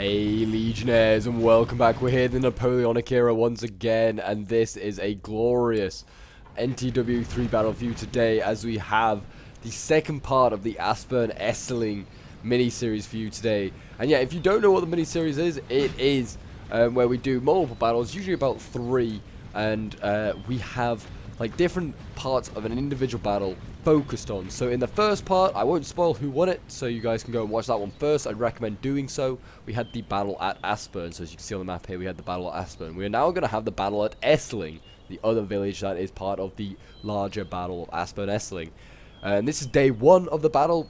Hey Legionnaires, and welcome back. We're here in the Napoleonic era once again, and this is a glorious NTW 3 battle view today, as we have the second part of the Aspern Essling mini-series for you today. And yeah, if you don't know what the mini-series is, it is where we do multiple battles, usually about 3, and we have like different parts of an individual battle focused on. So in the first part, I won't spoil who won it, so you guys can go and watch that one first. I'd recommend doing so. We had the battle at Aspern, so as you can see on the map here, we had the battle at Aspern. We are now going to have the battle at Essling, the other village that is part of the larger battle of Aspern Essling. And this is day 1 of the battle.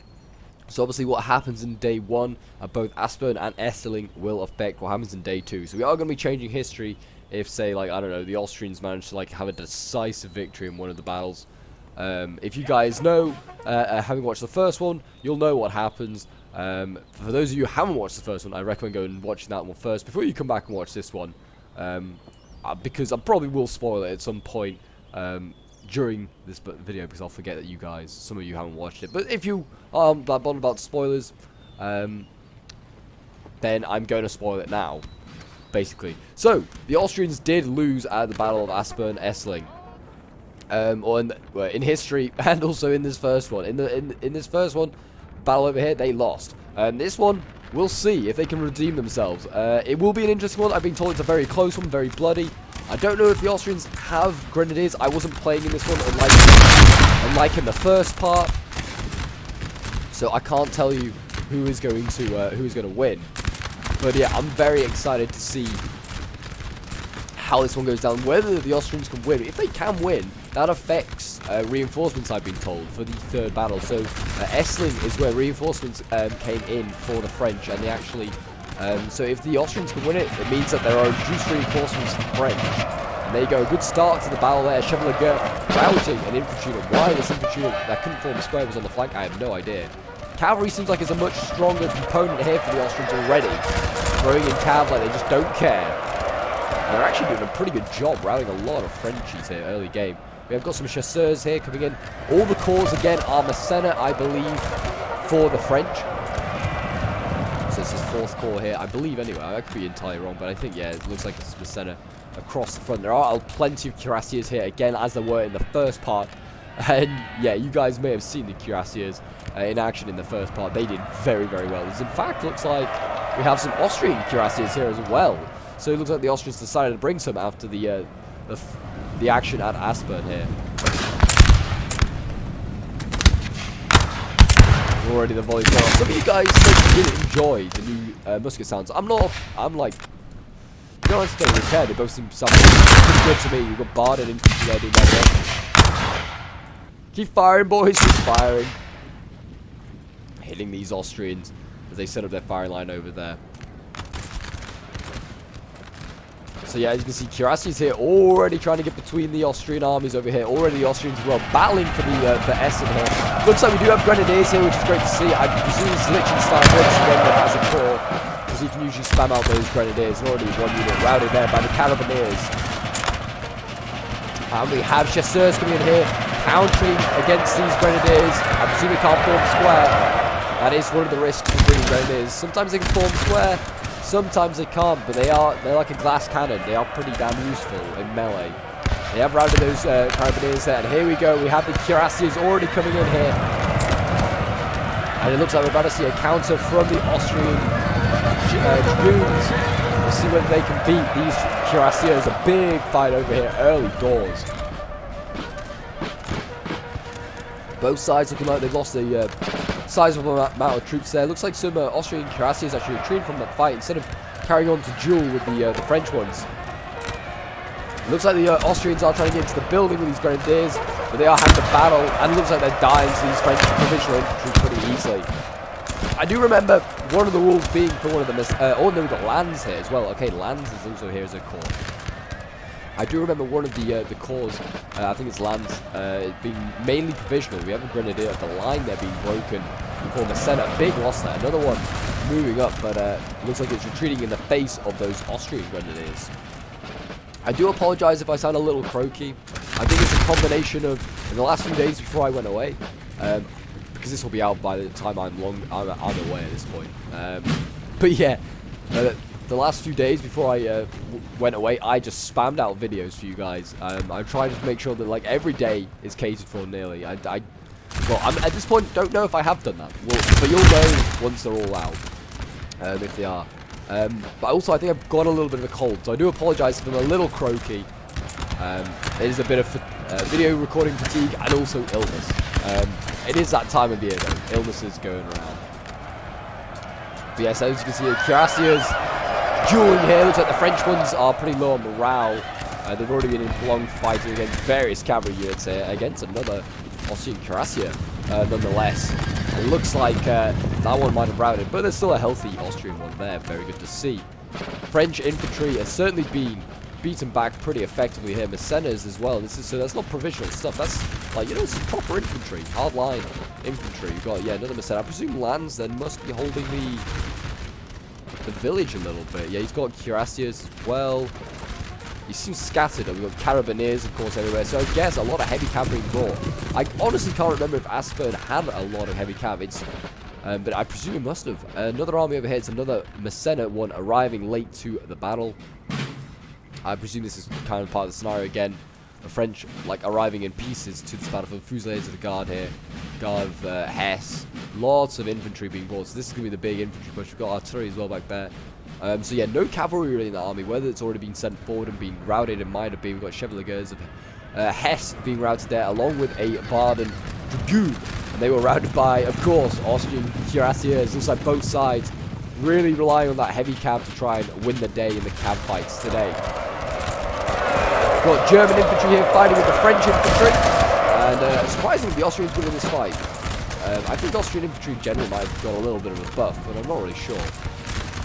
So obviously what happens in day 1 at both Aspern and Essling will affect what happens in day 2. So we are going to be changing history if, say, like, I don't know, the Austrians manage to like have a decisive victory in one of the battles. If you guys know, having watched the first one, you'll know what happens. For those of you who haven't watched the first one, I recommend going and watching that one first before you come back and watch this one. Because I probably will spoil it at some point during this video, because I'll forget that you guys, some of you haven't watched it. But if you are bothered about spoilers, then I'm going to spoil it now, basically. So, the Austrians did lose at the Battle of Aspern Essling. In history, and also in this first one. In this first one, battle over here, they lost. This one, we'll see if they can redeem themselves. It will be an interesting one. I've been told it's a very close one, very bloody. I don't know if the Austrians have grenadiers. I wasn't playing in this one, unlike in the first part. So I can't tell you who is going to win. But yeah, I'm very excited to see how this one goes down, whether the Austrians can win. If they can win, that affects reinforcements, I've been told, for the third battle. So Essling is where reinforcements came in for the French, and they actually so if the Austrians can win it, it means that there are reduced reinforcements for the French. And there you go, a good start to the battle there. Chevalier routing an infantry. Why this infantry that couldn't form a square was on the flank, I have no idea. Cavalry seems like it's a much stronger component here for the Austrians already. Throwing in cavalry, they just don't care. They're actually doing a pretty good job routing a lot of Frenchies here early game. We have got some chasseurs here coming in. All the corps again are Massena, I believe, for the French. So this is 4th corps here, I believe anyway. I could be entirely wrong, but I think, yeah, it looks like it's Massena across the front. There are plenty of cuirassiers here, again, as there were in the first part. And yeah, you guys may have seen the cuirassiers in action in the first part. They did very, very well. In fact, looks like we have some Austrian cuirassiers here as well. So it looks like the Austrians decided to bring some after the action at Aspern here. Already the volley's going on. Some of you guys said you didn't enjoy the new musket sounds. I'm like, you don't have to take care. They both seem to sound pretty good to me. You've got Bard and infantry there doing that. Keep firing, boys. Keep firing. Hitting these Austrians as they set up their firing line over there. So yeah, as you can see, cuirassiers here already trying to get between the Austrian armies over here. Already the Austrians as well battling for Essen here. Looks like we do have grenadiers here, which is great to see. I presume it's Liechtenstein as a corps, because you can usually spam out those grenadiers. And already one unit routed there by the carabineers. And we have chasseurs coming in here, countering against these grenadiers. I presume they can't form square. That is one of the risks of bringing grenadiers. Sometimes they can form square. Sometimes they can't, but they're like a glass cannon. They are pretty damn useful in melee. They have routed those carabineers there, and here we go. We have the cuirassiers already coming in here, and it looks like we're about to see a counter from the Austrian dragoons. We'll see whether they can beat these cuirassiers. A big fight over here, early doors. Both sides looking like they've lost a sizable amount of troops there. Looks like some Austrian cuirassiers actually retreating from that fight instead of carrying on to duel with the French ones. Looks like the Austrians are trying to get into the building with these grenadiers, but they are having to battle, and it looks like they're dying to these French provisional infantry pretty easily. I do remember one of the rules being for one of them. Oh no, we've got Lands here as well. Okay, Lands is also here as a corps. I do remember one of the corps, I think it's Lands, being mainly provisional. We have a grenadier at the line there being broken before Massena. Big loss there. Another one moving up, but looks like it's retreating in the face of those Austrian grenadiers. I do apologize if I sound a little croaky. I think it's a combination of, in the last few days before I went away, because this will be out by the time I'm away at this point. But yeah, The last few days before I went away, I just spammed out videos for you guys. I'm trying to make sure that like every day is catered for nearly. Well, at this point, don't know if I have done that. Well, but you'll know once they're all out, if they are. But also, I think I've got a little bit of a cold, so I do apologise if I'm a little croaky. It is a bit of video recording fatigue and also illness. It is that time of year, though. Illness is going around. But yes, as you can see, Cuirassiers dueling here. Looks like the French ones are pretty low on morale. They've already been in prolonged fighting against various cavalry units here, against another Austrian Cuirassier, nonetheless. It looks like that one might have routed, but there's still a healthy Austrian one there. Very good to see. French infantry has certainly been beaten back pretty effectively here. Mercenaries as well. So that's not provisional stuff. That's like, you know, it's proper infantry, hardline infantry. You've got, yeah, another Mercenary. I presume Lands then must be holding the village a little bit. Yeah, he's got Cuirassiers as well. He seems scattered. We've got Carabineers, of course, everywhere. So I guess a lot of heavy cavalry brought. I honestly can't remember if Aspern had a lot of heavy cav. But I presume it must have. Another army over here. It's another Mercenary one arriving late to the battle. I presume this is kind of part of the scenario again. The French, like, arriving in pieces to this battle for the Fusiliers of the Guard here. Guard of Hesse. Lots of infantry being brought. So this is going to be the big infantry push. We've got artillery as well back there. So yeah, no cavalry really in the army. Whether it's already been sent forward and been routed, it might have been. We've got Chevaliers of Hesse being routed there, along with a Baden Dragoon. And they were routed by, of course, Austrian Cuirassiers. Looks like both sides really relying on that heavy cav to try and win the day in the cav fights today. We've got German infantry here fighting with the French infantry. And surprisingly, the Austrians winning this fight. I think Austrian infantry in general might have got a little bit of a buff, but I'm not really sure.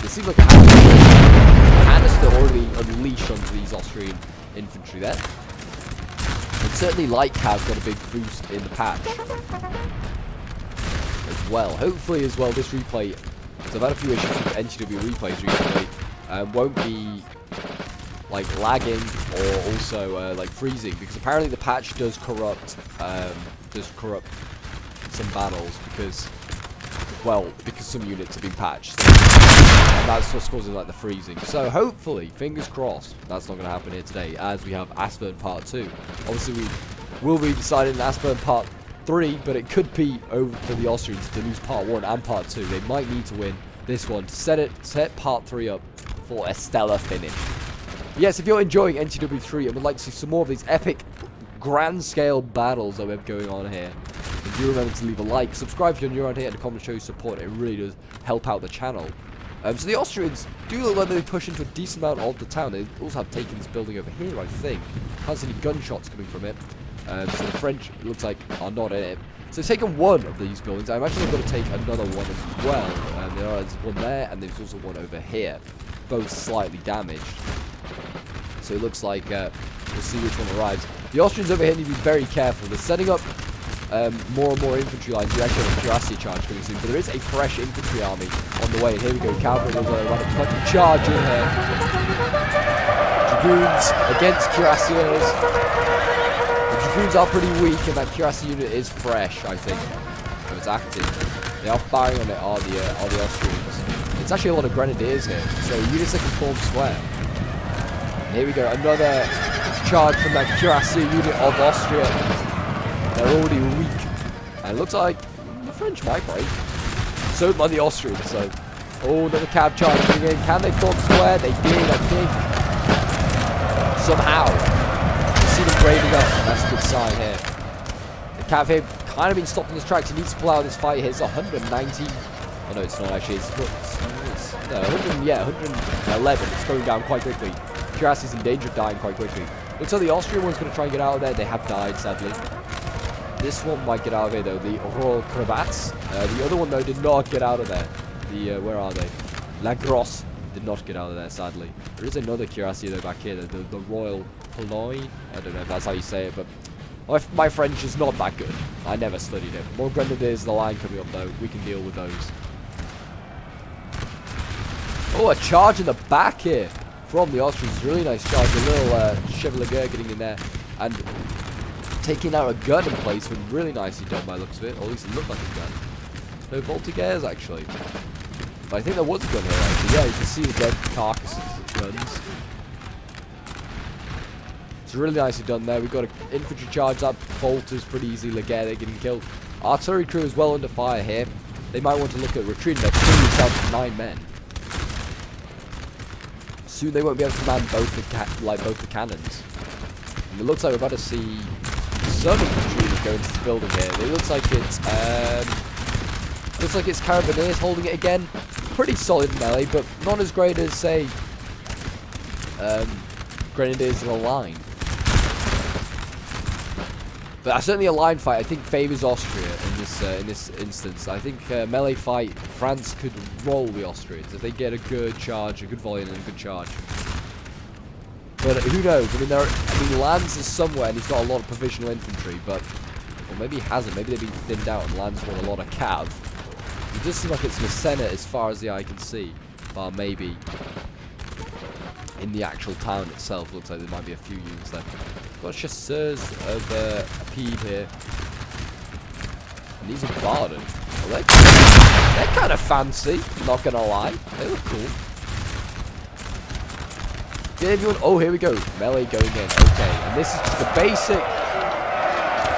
It seems like a canister already unleashed onto these Austrian infantry there. And certainly light cav got a big boost in the patch as well. Hopefully as well this replay, because I've had a few issues with NTW replays recently, won't be like lagging or also like freezing, because apparently the patch does corrupt some battles because some units have been patched. And that's what's causing like the freezing. So hopefully, fingers crossed, that's not going to happen here today, as we have Aspern Part 2. Obviously we will be deciding Aspern Part 3, but it could be over for the Austrians to lose Part 1 and Part 2. They might need to win this one to set Part 3 up for a stellar finish. Yes, if you're enjoying NTW 3 and would like to see some more of these epic, grand-scale battles that we have going on here, then do remember to leave a like, subscribe if you're new around here, and comment show your support. It really does help out the channel. So the Austrians do look like they push into a decent amount of the town. They also have taken this building over here, I think. Can't see any gunshots coming from it. So the French, it looks like, are not in it. So they've taken one of these buildings. I imagine they've got to take another one as well. There's one there, and there's also one over here. Both slightly damaged. So it looks like we'll see which one arrives. The Austrians over here need to be very careful. They're setting up more and more infantry lines. We actually have a Cuirassier charge coming soon, but there is a fresh infantry army on the way. And here we go, cavalry. There's a rather fucking charge in here. Dragoons against Cuirassiers. The Dragoons are pretty weak, and that Cuirassier unit is fresh, I think. So it's active. They are firing on it, are the Austrians. It's actually a lot of Grenadiers here, so units that can form square. And here we go, another charge from that Cuirassier unit of Austria. They're already weak. And it looks like the French might break. So might the Austrians, so. Oh, another cav charge coming in. Can they form square? They did, I think. Somehow. You see them braving up. That's a good sign here. The cav here kind of been stopped in his tracks. He needs to pull out this fight here. It's 190. Oh no, it's not actually. No, 111. It's going down quite quickly. Cuirassier's in danger of dying quite quickly. Looks like the Austrian one's going to try and get out of there. They have died, sadly. This one might get out of here, though. The Royal Cravats. The other one, though, did not get out of there. Where are they? La Grosse did not get out of there, sadly. There is another Cuirassier, though, back here. The Royal Pologne. I don't know if that's how you say it, but my French is not that good. I never studied it. More Grenadiers in the line coming up, though. We can deal with those. Oh, a charge in the back here from the Austrians. Really nice charge. A little Chevalier getting in there and taking out a gun in place. Really nicely done by the looks of it. Or at least it looked like a gun. No Voltigeurs, actually. But I think there was a gun here, actually. Yeah, you can see the dead carcasses of guns. It's really nicely done there. We've got an infantry charge that falters pretty easily. Again, they're getting killed. Artillery crew is well under fire here. They might want to look at retreating. They're killing themselves with 9 men. Soon they won't be able to command both the cannons. And it looks like we're about to see some infantry go into this building here. It looks like it's Carabineers holding it again. Pretty solid melee, but not as great as, say, Grenadiers in a line. But certainly a line fight, I think, favours Austria in this instance. I think melee fight, France could roll the Austrians if they get a good charge, a good volume, and a good charge. But who knows? I mean, Lanz is somewhere and he's got a lot of provisional infantry, but or maybe he hasn't. Maybe they've been thinned out and Lanz won a lot of cav. It does seem like it's Messena as far as the eye can see, but maybe in the actual town itself, looks like there might be a few units left. Got chasseurs of Apede here. And these are Baden. Well, they're kind of fancy, not gonna lie. They look cool. Did everyone? Oh, here we go. Melee going in. Okay, and this is just the basic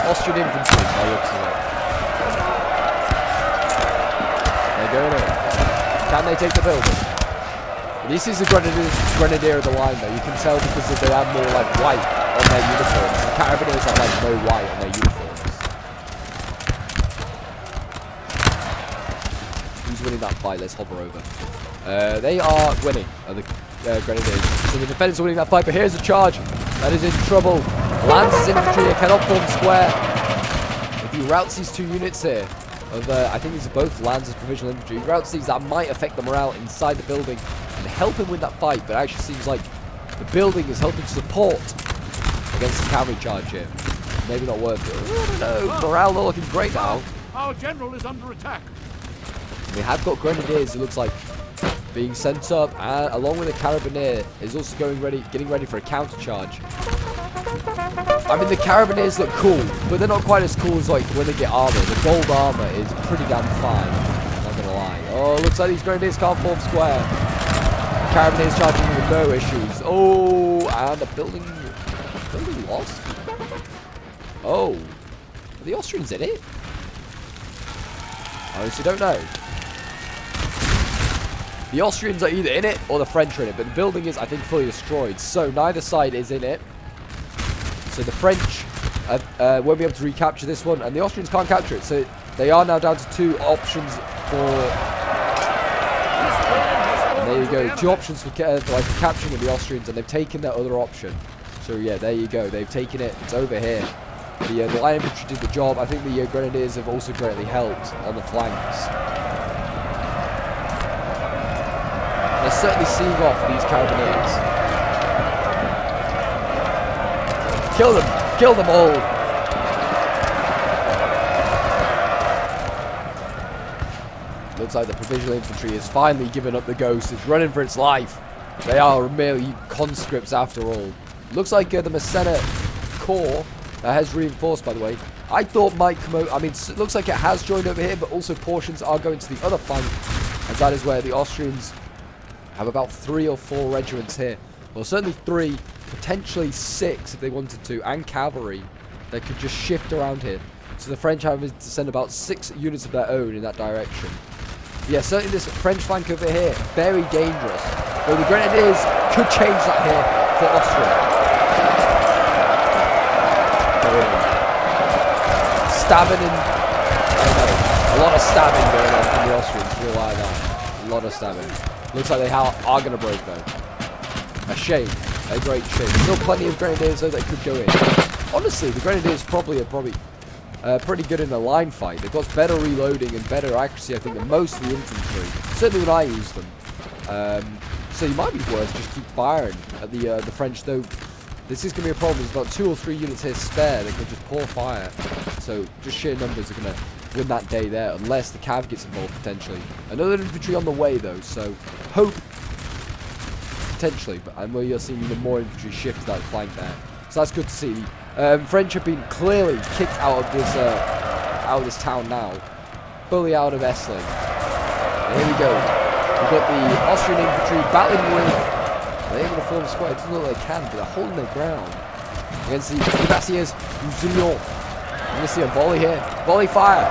Austrian infantry by the looks of it. They're going in. Can they take the building? This is the Grenadier of the line, though. You can tell because they have more like white on their uniforms. The Carabineers have like no white on their uniforms. Who's winning that fight? Let's hover over. They are winning, the Grenadiers. So the defenders are winning that fight, but here's a charge. That is in trouble. Lance's infantry cannot form square. If he routes these two units here, I think these are both Lance's provisional infantry. If he routes these, that might affect the morale inside the building and help him win that fight, but it actually seems like the building is helping support against the cavalry charge here. Maybe not worth it. I don't know. Morale not looking great now. Our general is under attack. We have got Grenadiers, it looks like, being sent up, and along with a Carabineer is also getting ready for a counter charge. I mean, the Carabineers look cool, but they're not quite as cool as like when they get armor. The gold armor is pretty damn fine, not gonna lie. Oh, looks like these Grenadiers can't form square. Carabineers charging with no issues. Oh, and the building lost. Oh, are the Austrians in it? I honestly don't know. The Austrians are either in it or the French are in it, but the building is, I think, fully destroyed. So neither side is in it. So the French won't be able to recapture this one, and the Austrians can't capture it. So they are now down to 2 options for... And there you go, 2 options for capturing the Austrians, and they've taken that other option. So yeah, there you go. They've taken it. It's over here. The light infantry did the job. I think the Grenadiers have also greatly helped on the flanks. They're certainly seeing off these Carabineers. Kill them! Kill them all! Looks like the provisional infantry has finally given up the ghost. It's running for its life. They are merely conscripts after all. Looks like the Messena corps has reinforced, by the way. I thought might come out. I mean, it looks like it has joined over here, but also portions are going to the other flank, as that is where the Austrians have about 3 or 4 regiments here. Well, certainly 3, potentially 6 if they wanted to, and cavalry that could just shift around here. So the French have to send about 6 units of their own in that direction. Yeah, certainly this French flank over here, very dangerous. Well, the Grenadiers could change that here for Austria. Stabbing in, I don't know, a lot of stabbing going on from the Austrians, real like that. A lot of stabbing. Looks like they are going to break though. A shame. A great shame. Still plenty of Grenadiers though that could go in. Honestly, the Grenadiers probably are pretty good in a line fight. They've got better reloading and better accuracy, I think, than most of the infantry. Certainly when I use them. So you might be worth just keep firing at the French though. This is going to be a problem. There's about 2 or 3 units here spare that can just pour fire. So just sheer numbers are going to win that day there, unless the cav gets involved potentially. Another infantry on the way though, so hope potentially, but and where you're seeing even more infantry shift to that flank there. So that's good to see. French have been clearly kicked out of this town now, fully out of Essling. And here we go. We've got the Austrian infantry battling with... They're able to form a square. It doesn't look like they can, but they're holding their ground against the Cuirassiers Roussillon. You're going to see a volley here. Volley fire.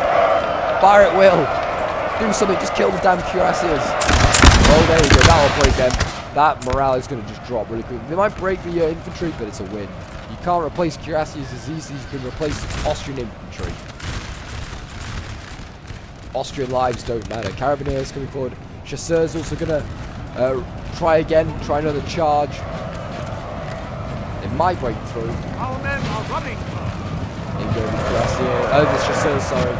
Fire at will. Do something. Just kill the damn Cuirassiers. Oh, there you go. That'll break them. That morale is going to just drop really quickly. They might break the infantry, but it's a win. You can't replace Cuirassiers as easily as you can replace Austrian infantry. Austrian lives don't matter. Carabiniers coming forward. Chasseurs also going to try again. Try another charge. It might break through. Our men are running. There you go, the Cuirassier. Oh, the Chasseurs, sorry.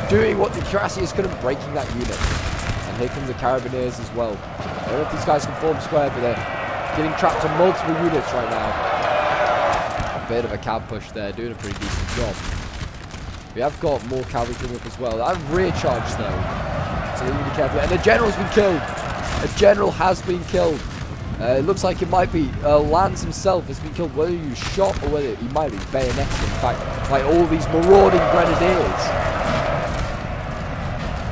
Doing what the Cuirassiers couldn't, breaking that unit. And here comes the Carabiniers as well. I don't know if these guys can form square, but they're getting trapped on multiple units right now. A bit of a cab push there, doing a pretty decent job. We have got more cavalry coming up as well. I've rear charged though, so we need to be careful. And the general's been killed. A general has been killed. It looks like it might be Lance himself has been killed, whether he was shot or whether he might be bayoneted, in fact, by all these marauding grenadiers.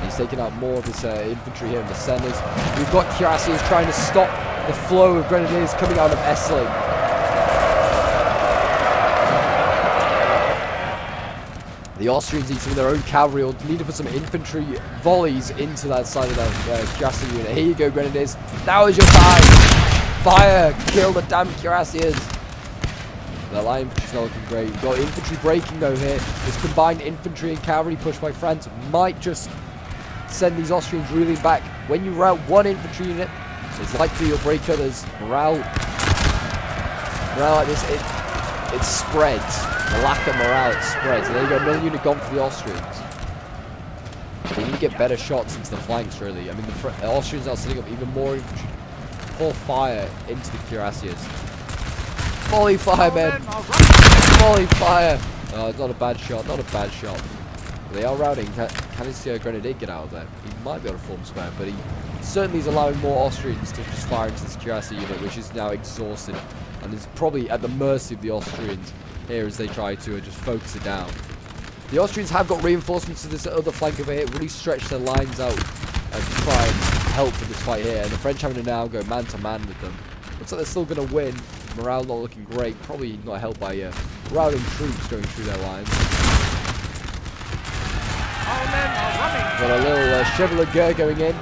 He's taking out more of his infantry here in the centres. We've got Cuirassiers trying to stop the flow of grenadiers coming out of Essling. The Austrians need some of their own cavalry, or need to put some infantry volleys into that side of that Cuirassier unit. Here you go, Grenadiers. Now is your time. Fire! Kill the damn Cuirassiers. The line infantry's not looking great. We've got infantry breaking though here. This combined infantry and cavalry push by France might just send these Austrians reeling back. When you rout one infantry unit, it's likely you'll break others. Morale like this, it spreads. The lack of morale, it spreads. And there you go, another unit gone for the Austrians. They need to get better shots into the flanks, really. I mean, the Austrians are setting up even more infantry. Pour fire into the Cuirassiers. Volley fire, men! Volley fire! Oh, it's not a bad shot, not a bad shot. They are routing. Can this Grenadier get out of there? He might be able to form square, but he certainly is allowing more Austrians to just fire into this Cuirassier unit, which is now exhausted. And is probably at the mercy of the Austrians here as they try to just focus it down. The Austrians have got reinforcements to this other flank over here, really stretch their lines out and try and help with this fight here. And the French having to now go man to man with them. Looks like they're still going to win. Morale not looking great, probably not helped by routing troops going through their lines. Our men are running. Got a little Chevalier Guerre going in,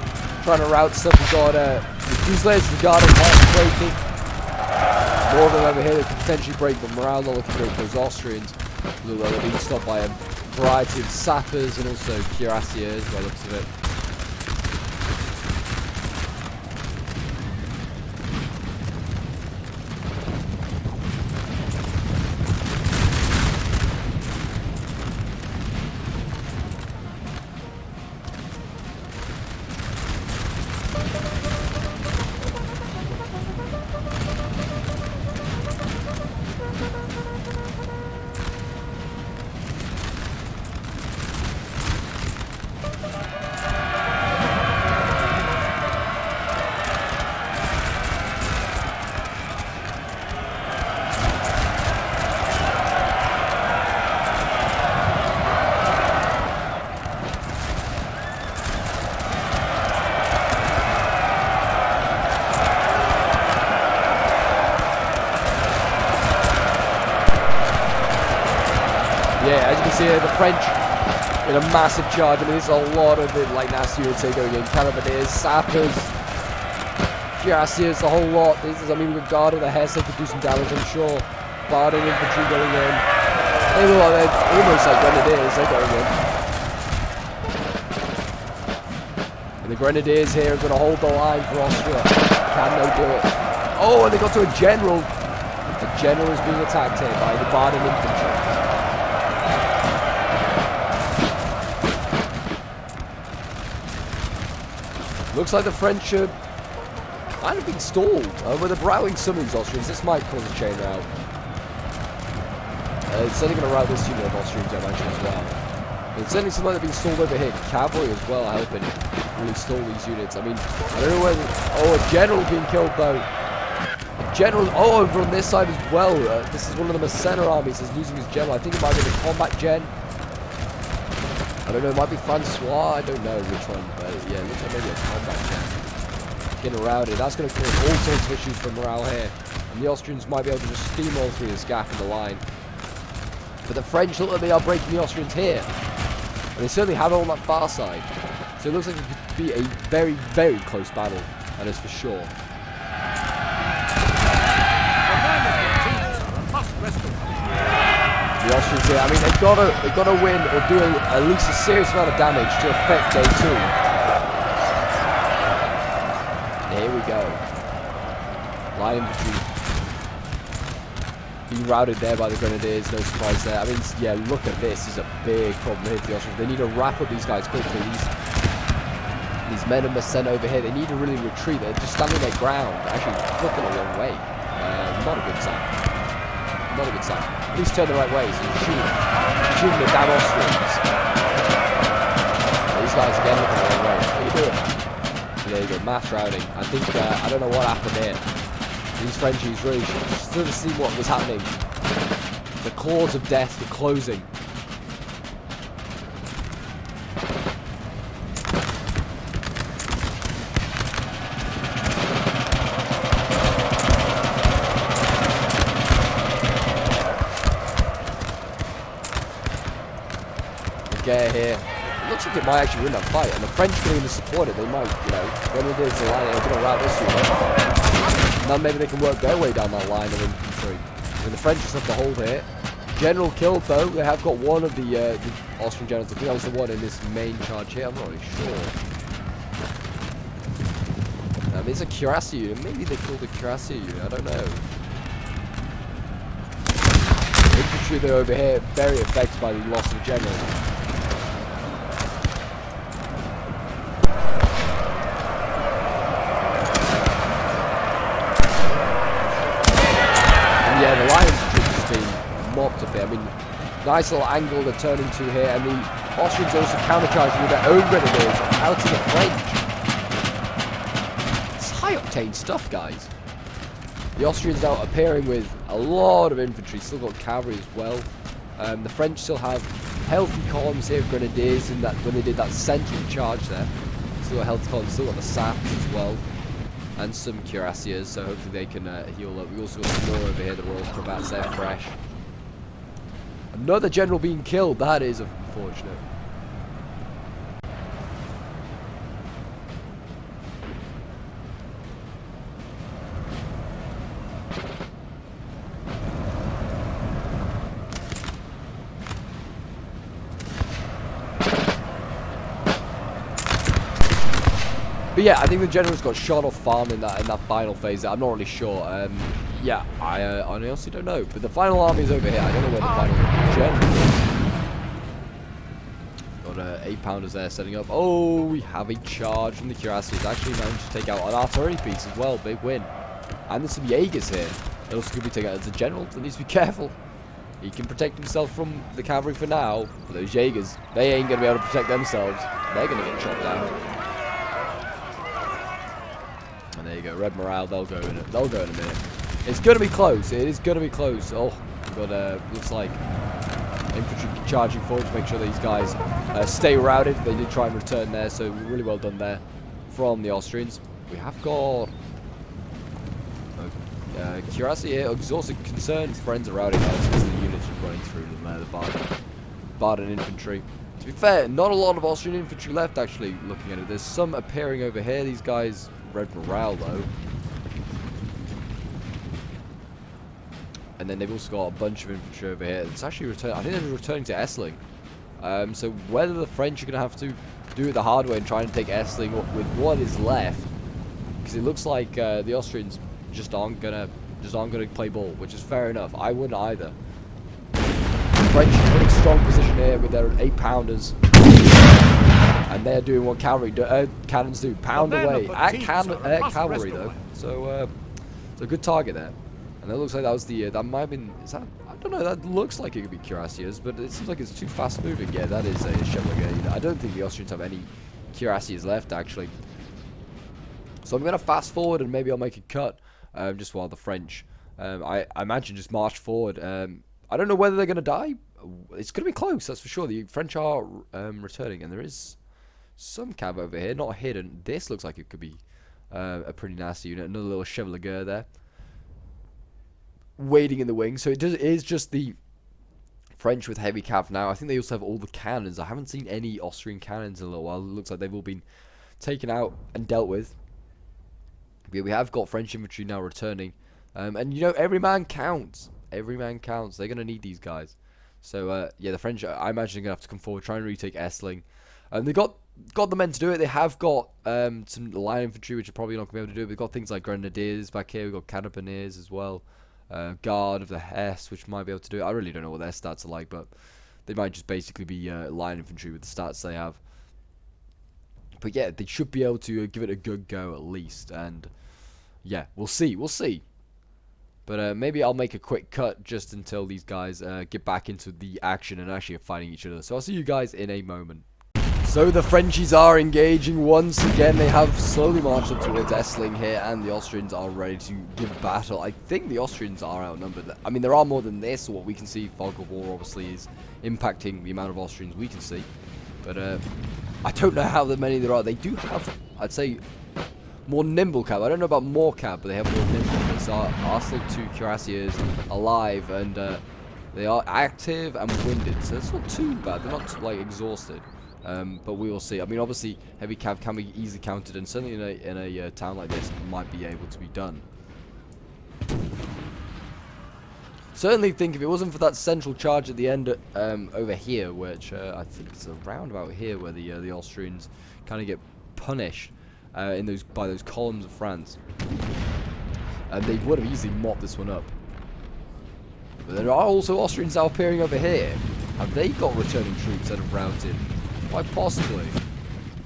trying to route stuff. We've got the Fusiliers regarding heart breaking. More of them over here that can potentially break, but morale not looking great for those Austrians. Look like they're being stopped by a variety of sappers and also cuirassiers by the looks of it. Yeah, as you can see here, the French in a massive charge. I mean, there's a lot of it, like nasty units going in. Carabiniers, sappers, cuirassiers, the whole lot. This is, I mean, we've got Guard of the Hesse, they could do some damage, I'm sure. Barding infantry going in. They look like they're almost like Grenadiers, they're going in. And the Grenadiers here are going to hold the line for Austria. Can they do it? Oh, and they got to a general. The general is being attacked here by the Barding infantry. Looks like the French are kind of being stalled. With the routing some of these Austrians, this might cause a chain rout. It's certainly going to rout this unit of Austrians, I imagine, as well. It's certainly something that's being stalled over here. Cavalry as well helping really stall these units. I mean, I don't know whether... Oh, a general being killed, though. A general... Oh, over on this side as well. This is one of the Massena armies that's losing his general. I think it might be the combat gen. I don't know, it might be Francois, I don't know which one, but yeah, it looks like maybe a combat gen. getting routed. That's going to cause all sorts of issues for morale here. And the Austrians might be able to just steamroll through this gap in the line. But the French look like they are breaking the Austrians here. And they certainly have it on that far side. So it looks like it could be a very, very close battle. That is for sure. The Austrians here, I mean, they've got to win or do at least a serious amount of damage to affect day 2. Here we go. Light infantry being routed there by the Grenadiers, no surprise there. I mean, yeah, look at this. This is a big problem here for the Austrians. They need to wrap up these guys quickly. These men are sent over here. They need to really retreat. They're just standing their ground, actually looking the wrong way. Not a good sign. Not a good sign. At least turn the right way, so you're shooting the damn Austrians. These guys again looking the wrong way. What are you doing? There you go, mass routing. I think, I don't know what happened here. These Frenchies really should have seen what was happening. The claws of death were closing. Get here. It looks like it might actually win that fight, and the French going to support it. They might, you know, when it is the line, they're going to route this way. Now maybe they can work their way down that line of infantry. And the French just have to hold here. General killed though. They have got one of the Austrian generals. I think that was the one in this main charge here. I'm not really sure. It's a cuirassier unit. Maybe they called it a cuirassier unit. I don't know. Infantry they're over here, very affected by the loss of a general. Yeah, the line infantry just been mopped up here. I mean, nice little angle they're turning to here, and the Austrians also countercharging with their own grenadiers out to the French. It's high octane stuff, guys. The Austrians now appearing with a lot of infantry, still got cavalry as well. The French still have healthy columns here of grenadiers in that when they did that central charge there. Still got healthy columns, still got the saps as well. And some cuirassiers, so hopefully they can heal up. We also got some more over here, the Royal Cravats, they're fresh. Another general being killed, that is unfortunate. But yeah, I think the generals got shot off farm in that final phase. I'm not really sure. Yeah, I honestly don't know. But the final army is over here. I don't know where the final general is. Got 8-pounders there setting up. Oh, we have a charge from the cuirassiers. Actually managed to take out an artillery piece as well. Big win. And there's some Jaegers here. It also could be taken out as a general. So needs to be careful. He can protect himself from the cavalry for now. But those Jaegers, they ain't going to be able to protect themselves. They're going to get chopped down. And there you go, red morale. They'll go in a minute. It's going to be close. It is going to be close. Oh, we've got looks like infantry charging forward to make sure these guys stay routed. They did try and return there, so really well done there from the Austrians. We have got cuirassier here. Exhausted concerns. Friends are routing out because the units are running through them there. The Baden infantry. To be fair, not a lot of Austrian infantry left actually. Looking at it, there's some appearing over here. These guys. Red morale though. And then they've also got a bunch of infantry over here. It's actually returning. I think they're returning to Essling. So whether the French are going to have to do it the hard way and try and take Essling with what is left, because it looks like the Austrians just aren't gonna play ball, which is fair enough. I wouldn't either. The French are in a pretty strong position here with their 8-pounders. And they're doing what cannons do, pound away at cavalry though. So, it's a good target there. And it looks like that was the that might have been. Is that? I don't know. That looks like it could be cuirassiers, but it seems like it's too fast moving. Yeah, that is a Chevalier. I don't think the Austrians have any cuirassiers left actually. So I'm gonna fast forward and maybe I'll make a cut just while the French, I imagine, just march forward. I don't know whether they're gonna die. It's gonna be close, that's for sure. The French are returning, and there is some cav over here, not hidden. This looks like it could be a pretty nasty unit. Another little Chevalier there, waiting in the wing. So it is just the French with heavy cav now. I think they also have all the cannons. I haven't seen any Austrian cannons in a little while. It looks like they've all been taken out and dealt with. But yeah, we have got French infantry now returning. And you know, every man counts. Every man counts. They're going to need these guys. So yeah, the French, I imagine, are going to have to come forward, try and retake Essling. And they got the men to do it. They have got some line infantry, which are probably not going to be able to do it. We've got things like Grenadiers back here. We've got Carabiniers as well. Guard of the Hesse, which might be able to do it. I really don't know what their stats are like, but they might just basically be line infantry with the stats they have. But yeah, they should be able to give it a good go at least. And yeah, we'll see. We'll see. But maybe I'll make a quick cut just until these guys get back into the action and actually are fighting each other. So I'll see you guys in a moment. So the Frenchies are engaging once again. They have slowly marched up towards Essling here, and the Austrians are ready to give battle. I think the Austrians are outnumbered. I mean, there are more than this. What we can see, fog of war obviously is impacting the amount of Austrians we can see. But I don't know how many there are. They do have, I'd say, more nimble cab. I don't know about more cab, but they have more nimble. There are still 2 cuirassiers alive, and they are active and winded, so it's not too bad. They're not like exhausted. But we will see. I mean, obviously, heavy cav can be easily countered, and certainly in a town like this, it might be able to be done. Certainly think if it wasn't for that central charge at the end over here, which I think is around about here, where the Austrians kind of get punished by those columns of France, and they would have easily mopped this one up. But there are also Austrians now appearing over here. Have they got returning troops that have routed? Quite possibly.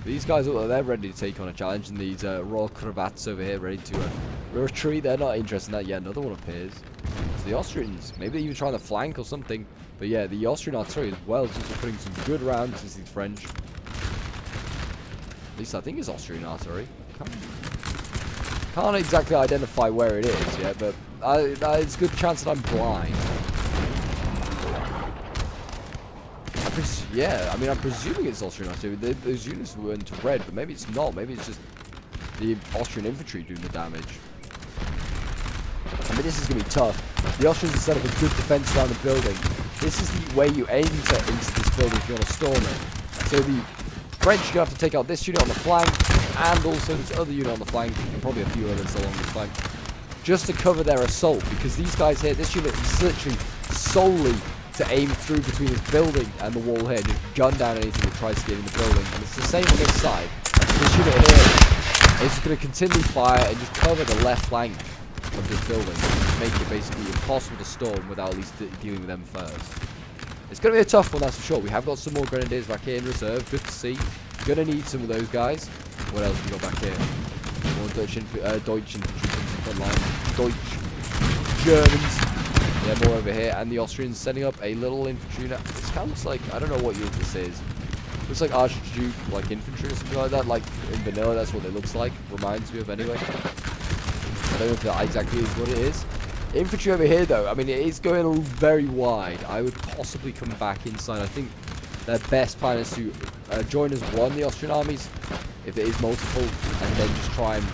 These guys look like they're ready to take on a challenge, and these Royal Cravats over here ready to retreat. They're not interested in that yet. Another one appears. It's the Austrians. Maybe they're even trying to flank or something. But yeah, the Austrian artillery as well is also putting some good rounds against these French. At least I think it's Austrian artillery. Can't exactly identify where it is yet, but it's a good chance that I'm blind. Yeah, I mean, I'm presuming it's Austrian artillery. Those units were into red, but maybe it's not. Maybe it's just the Austrian infantry doing the damage. I mean, this is going to be tough. The Austrians have set up a good defense around the building. This is the way you aim into this building if you want to storm it. So the French are going to have to take out this unit on the flank, and also this other unit on the flank, and probably a few others along the flank, just to cover their assault, because these guys here, this unit is literally solely to aim through between this building and the wall here, just gun down anything that tries to get in the building. And it's the same on this side. This unit here is just going to continue fire and just cover the left flank of this building, make it basically impossible to storm without at least dealing with them first. It's going to be a tough one, that's for sure. We have got some more Grenadiers back here in reserve. Good to see. Going to need some of those guys. What else have we got back here? More Deutsch infantry front line. Deutsch Germans. Yeah, more over here, and the Austrians setting up a little infantry unit. This kind of looks like, I don't know what unit this is. Looks like Archduke, like infantry or something like that. Like in vanilla, that's what it looks like. Reminds me of anyway. I don't know if that exactly is what it is. Infantry over here, though, I mean, it is going very wide. I would possibly come back inside. I think their best plan is to join as one, the Austrian armies, if it is multiple, and then just try and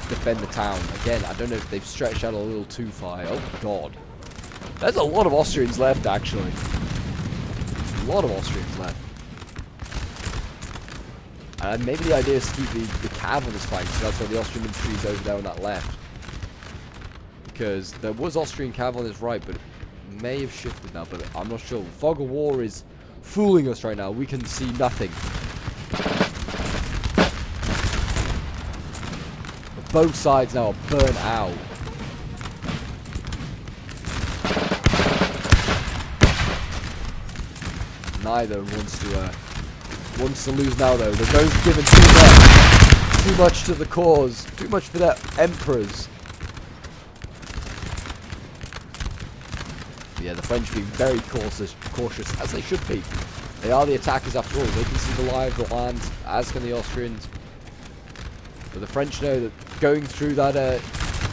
defend the town. Again, I don't know if they've stretched out a little too far. Oh, God. There's a lot of Austrians left, actually. A lot of Austrians left. And maybe the idea is to keep the cav on this flank, so that's why the Austrian infantry is over there on that left. Because there was Austrian cav on this right, but it may have shifted now, but I'm not sure. Fog of war is fooling us right now. We can see nothing. But both sides now are burnt out. Neither wants to lose now, though. They're both giving too much to the cause, too much for their emperors. But yeah, the French being very cautious, as they should be. They are the attackers after all. They can see the lie of the land, as can the Austrians. But the French know that going through that,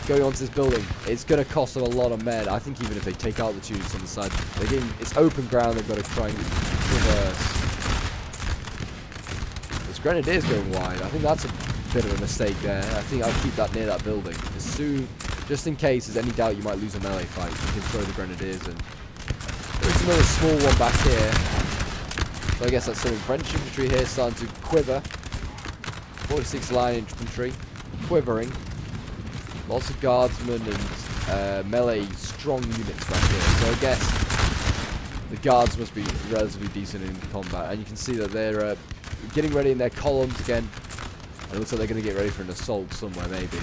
going onto this building, it's going to cost them a lot of men. I think even if they take out the two units on the side, it's open ground. They've got to try and traverse. This Grenadiers going wide. I think that's a bit of a mistake there. I think I'll keep that near that building. As soon, just in case there's any doubt you might lose a melee fight, you can throw the grenadiers in. There's another small one back here. So I guess that's some French infantry here starting to quiver. 46 line infantry, quivering. Lots of guardsmen and melee strong units back here. So I guess the guards must be relatively decent in combat. And you can see that they're getting ready in their columns again. It looks like they're going to get ready for an assault somewhere, maybe.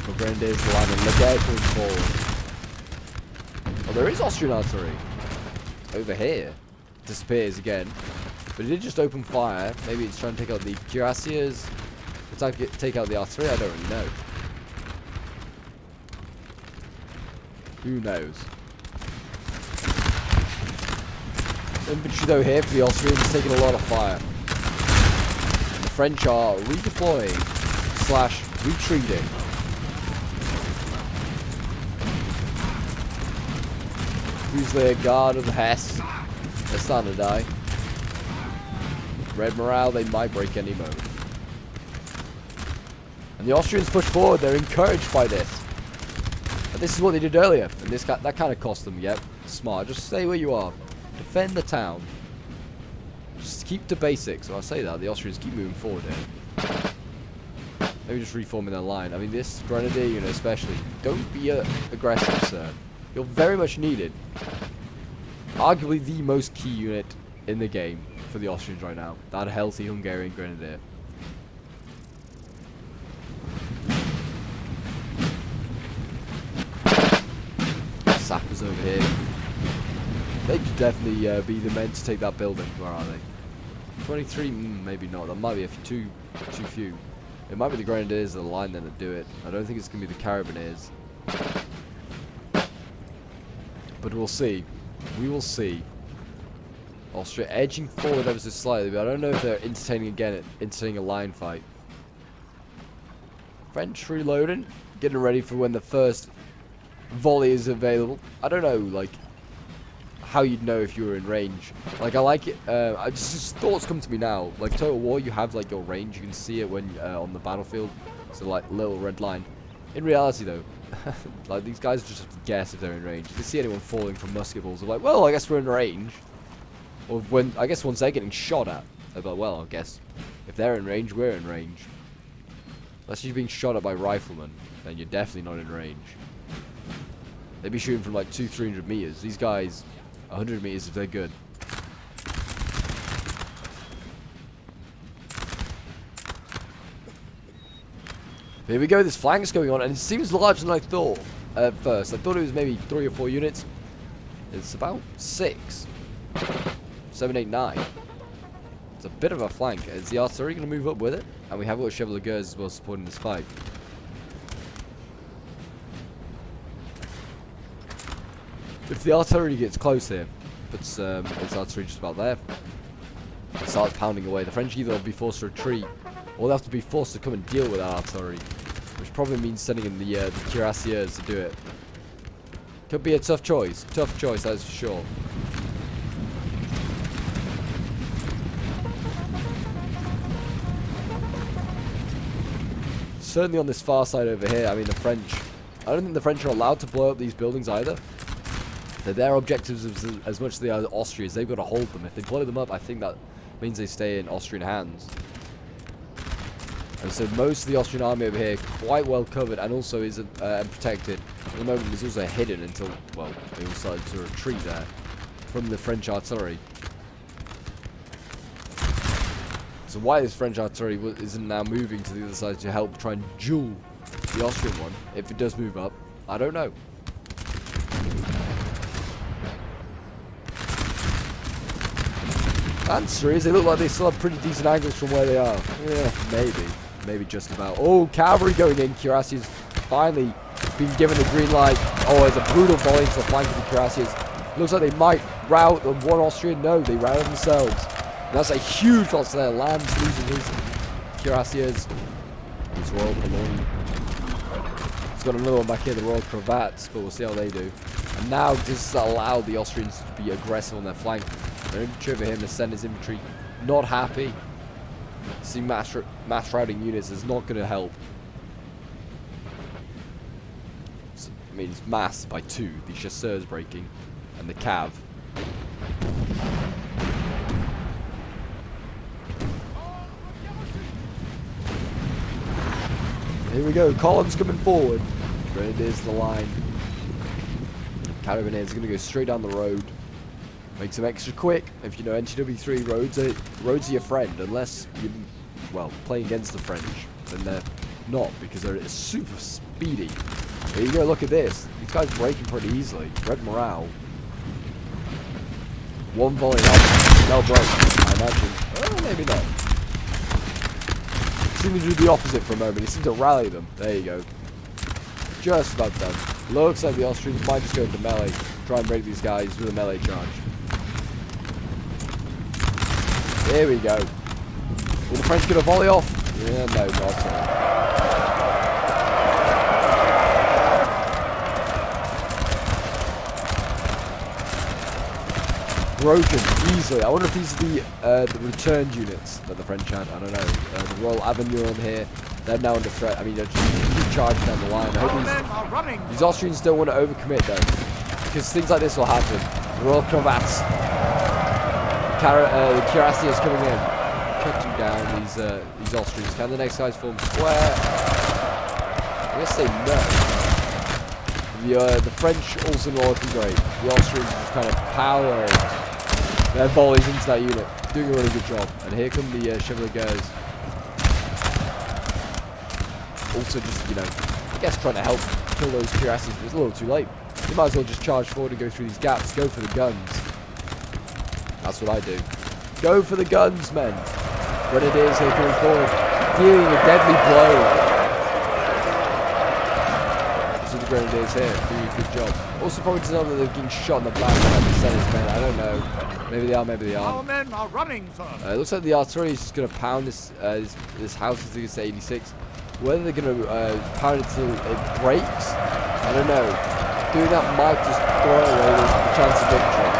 But grenadiers the line and look out coming forward. Oh, there is Austrian artillery over here. Disappears again. But it did just open fire. Maybe it's trying to take out the cuirassiers. Take out the artillery. I don't really know. Who knows? Infantry though here for the Austrians taking a lot of fire. And the French are redeploying / retreating. Fusilier of the Hesse. They're starting to die. Red morale, they might break any moment. And the Austrians push forward, they're encouraged by this. And this is what they did earlier, and that kind of cost them, yep. Smart, just stay where you are. Defend the town. Just keep to basics. So I say that, the Austrians keep moving forward here. Maybe just reforming their line. I mean, this grenadier unit especially, don't be aggressive, sir. You're very much needed. Arguably the most key unit in the game for the Austrians right now. That healthy Hungarian grenadier. Sappers over here. They could definitely be the men to take that building. Where are they? 23? Maybe not. That might be too few. It might be the grenadiers of the line then that do it. I don't think it's going to be the carabineers. But we'll see. We will see. Austria edging forward ever so slightly, but I don't know if they're entertaining a line fight. French reloading, getting ready for when the first volley is available. I don't know, like, how you'd know if you were in range. Like, I like it. Just thoughts come to me now. Like Total War, you have like your range. You can see it when on the battlefield. So like little red line. In reality, though, like these guys just have to guess if they're in range. If they see anyone falling from musket balls, they're like, well, I guess we're in range. Or when I guess once they're getting shot at, they're like, well, I guess if they're in range, we're in range. Unless you're being shot at by riflemen, then you're definitely not in range. They'd be shooting from like 200-300 meters. These guys, 100 meters if they're good. Here we go, this flank's going on, and it seems larger than I thought at first. I thought it was maybe 3 or 4 units. It's about 6. 7, 8, 9. It's a bit of a flank. Is the artillery going to move up with it? And we have got Chevalier as well supporting this fight. If the artillery gets close here, puts its artillery just about there, it starts pounding away. The French either will be forced to retreat, or they'll have to be forced to come and deal with that artillery, which probably means sending in the cuirassiers to do it. Could be a tough choice, that is for sure. Certainly on this far side over here, I mean the French, I don't think the French are allowed to blow up these buildings either. They're their objectives as much as they are Austria's. They've got to hold them. If they blow them up, I think that means they stay in Austrian hands. And so most of the Austrian army over here quite well covered and also is protected. At the moment it's also hidden until, well, they all started to retreat there from the French artillery. So why this French artillery isn't now moving to the other side to help try and duel the Austrian one, if it does move up, I don't know. Answer is, they look like they still have pretty decent angles from where they are. Yeah, maybe just about. Oh, cavalry going in. Cuirassiers finally being given the green light. Oh, it's a brutal volley to the flank of the Cuirassiers. Looks like they might rout the one Austrian. No, they routed themselves. And that's a huge loss there. Lamb's losing his Cuirassiers. His Royal Cologne. He's got another one back here, the Royal Cravats, but we'll see how they do. And now this has allowed the Austrians to be aggressive on their flank. Their infantry over here, the Senner's infantry, not happy. seeing mass routing units is not going to help. I mean, it's mass by 2. The chasseurs breaking, and the cav. Here we go. Columns coming forward. Grenadiers the line. Carabiners going to go straight down the road. Makes them extra quick. If you know NTW3, roads are your friend, unless you, well, playing against the French, then they're not, because they're super speedy. Here you go, look at this. These guys breaking pretty easily. Red morale. One volley, they'll break, I imagine. Oh, maybe not. Seem to do the opposite for a moment. He seemed to rally them. There you go. Just about done. Looks like the Austrians might just go into melee. Try and break these guys with a melee charge. Here we go. Will the French get a volley off? Yeah, no, not at all. Broken easily. I wonder if these are the returned units that the French had. I don't know. The Royal Avignon here. They're now under threat. I mean, they're just keep charging down the line. I hope these Austrians don't want to overcommit though, because things like this will happen. The Royal Cravats. The cuirassiers coming in, cutting down these Austrians. Can the next guys form square? I guess they no. The French also not looking great. The Austrians just kind of powering their volleys into that unit, doing a really good job. And here come the Chevaliers. Also just, you know, I guess trying to help kill those cuirassiers, but it's a little too late. You might as well just charge forward and go through these gaps, go for the guns. That's what I do. Go for the guns, men. Grenadiers here coming forward, dealing a deadly blow. So the Grenadiers here doing a good job. Also probably to know that they're getting shot in the back by the Senate men. I don't know. Maybe they are, maybe they aren't. Our men are running, sir. It looks like the artillery is just going to pound this house until it's 86. Whether they're going to pound it till it breaks, I don't know. Doing that might just throw away the chance of victory.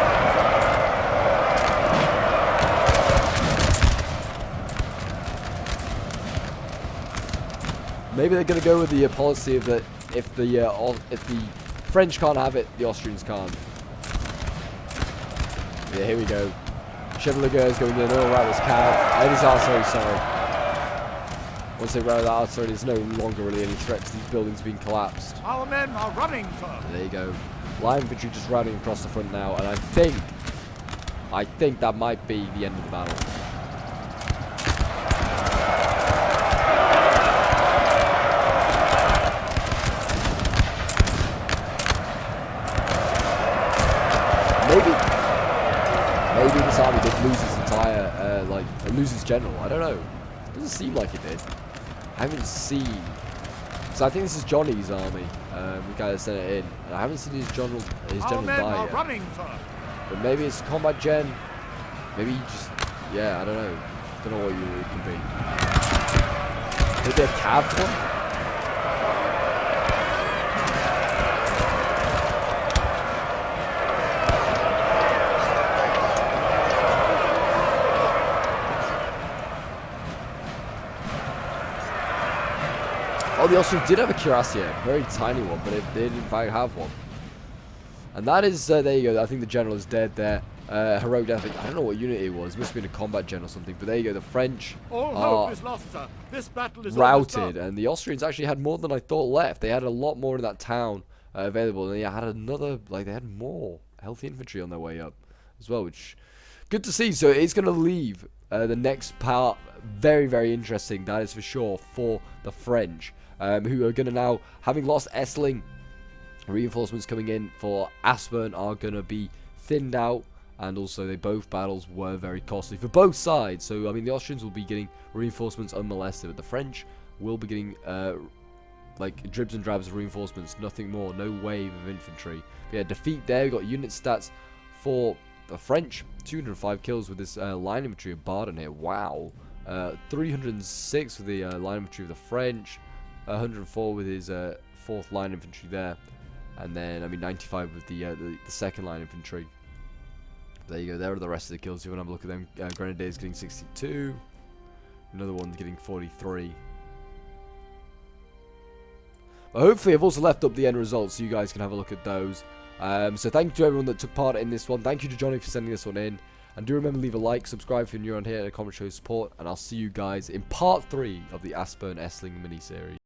Maybe they're going to go with the policy of that if the French can't have it, the Austrians can't. Yeah, here we go. Chevaliers going in. Oh, right, this cav. Ladies artillery, sorry. Once they rally that artillery, there's no longer really any threat to these buildings being collapsed. Our men are running, sir. There you go. Line infantry just routing across the front now, and I think that might be the end of the battle. Maybe this army did lose its entire, lose its general. I don't know. It doesn't seem like it did. I haven't seen. So I think this is Johnny's army. The guy that sent it in. And I haven't seen his general die yet. Running, sir. But maybe it's combat gen. Maybe he just, yeah, I don't know. Don't know what unit it can be. Maybe a cav one. Oh, the Austrians did have a cuirassier, very tiny one, but they did in fact have one. And that is, there you go, I think the general is dead there. Heroic death, I don't know what unit it was, it must have been a combat gen or something, but there you go, the French All hope is lost, sir. This battle is routed, and the Austrians actually had more than I thought left. They had a lot more in that town available, and they had another, they had more healthy infantry on their way up as well, which, good to see. So it's going to leave the next part very, very interesting, that is for sure, for the French. Who are going to now, having lost Essling, reinforcements coming in for Aspern are going to be thinned out, and also both battles were very costly for both sides. So I mean, the Austrians will be getting reinforcements unmolested, but the French will be getting dribs and drabs of reinforcements, nothing more, no wave of infantry. But yeah, defeat there. We got unit stats for the French, 205 kills with this line infantry of Baden here. Wow, 306 with the line infantry of the French. 104 with his 4th line infantry there, and then I mean 95 with the 2nd line infantry. There you go. There are the rest of the kills. If you want to have a look at them, Grenadiers getting 62, Another one's getting 43. Well, hopefully I've also left up the end results so you guys can have a look at those. So thank you to everyone that took part in this one. Thank you to Johnny for sending this one in. And do remember, leave a like, subscribe if you're new on here, and a comment show support. And I'll see you guys in part 3 of the Aspern Essling mini-series.